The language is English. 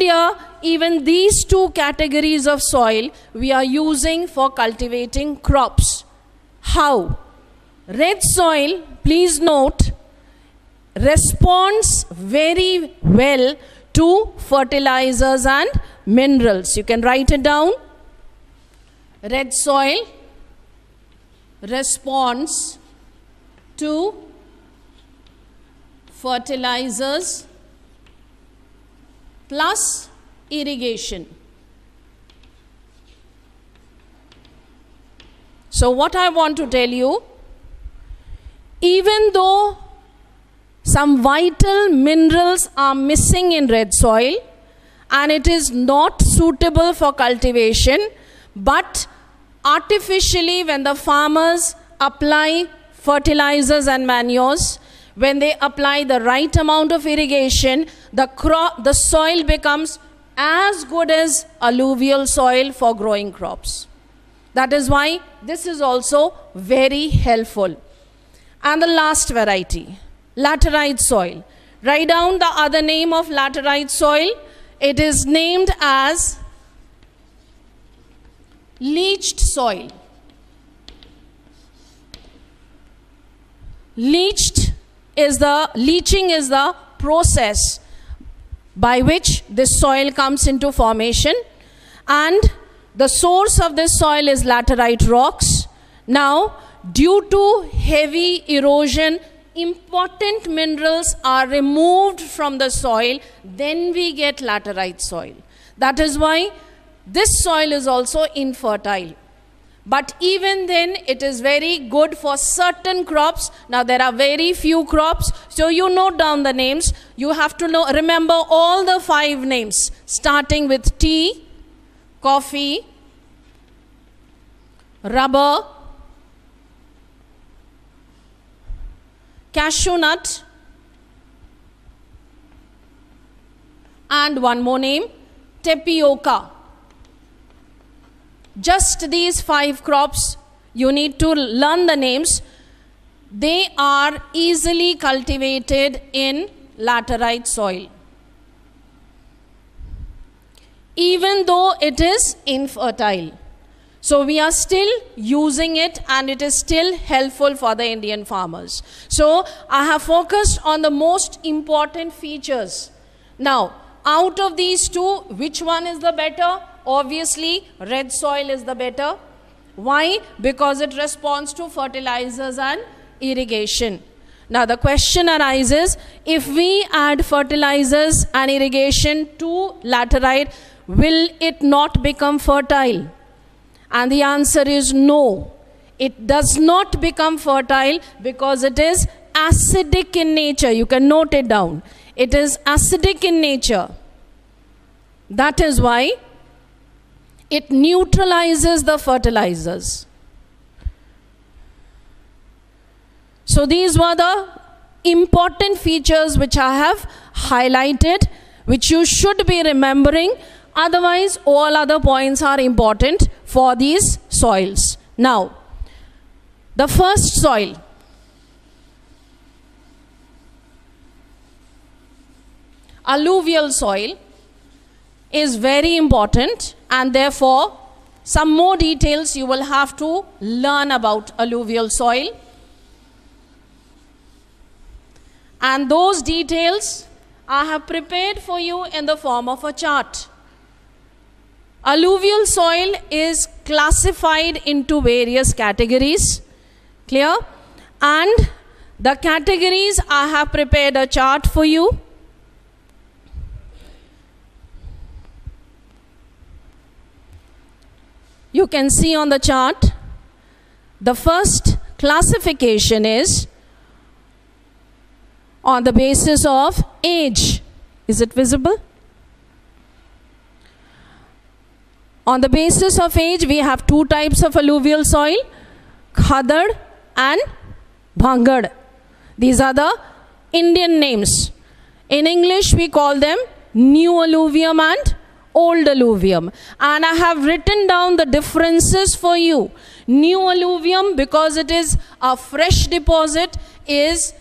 India, even these two categories of soil we are using for cultivating crops. How? Red soil, please note, responds very well to fertilizers and minerals. You can write it down. Red soil responds to fertilizers plus irrigation. So what I want to tell you, even though some vital minerals are missing in red soil and it is not suitable for cultivation, but artificially when the farmers apply fertilizers and manures, when they apply the right amount of irrigation, the soil becomes as good as alluvial soil for growing crops. That is why this is also very helpful. And the last variety, laterite soil. Write down the other name of laterite soil. It is named as leached soil. Leaching is the process by which this soil comes into formation, and the source of this soil is laterite rocks. Now, due to heavy erosion, important minerals are removed from the soil, then we get laterite soil. That is why this soil is also infertile. But even then, it is very good for certain crops. Now, there are very few crops, so you note down the names. You have to remember all the 5 names, starting with tea, coffee, rubber, cashew nut, and one more name, tapioca. Just these 5 crops, you need to learn the names. They are easily cultivated in laterite soil, even though it is infertile. So we are still using it and it is still helpful for the Indian farmers. So I have focused on the most important features. Now, out of these two, which one is the better? Obviously, red soil is the better. Why? Because it responds to fertilizers and irrigation. Now the question arises, if we add fertilizers and irrigation to laterite, will it not become fertile? And the answer is no. It does not become fertile because it is acidic in nature. You can note it down. It is acidic in nature. That is why it neutralizes the fertilizers. So these were the important features which I have highlighted, which you should be remembering. Otherwise, all other points are important for these soils. Now, the first soil. Alluvial soil is very important, and therefore some more details you will have to learn about alluvial soil. And those details I have prepared for you in the form of a chart. Alluvial soil is classified into various categories. Clear? And the categories, I have prepared a chart for you. You can see on the chart, the first classification is on the basis of age. Is it visible? On the basis of age, we have 2 types of alluvial soil, Khadad and Bhangad. These are the Indian names. In English, we call them new alluvium and old alluvium. And I have written down the differences for you. New alluvium, because it is a fresh deposit, is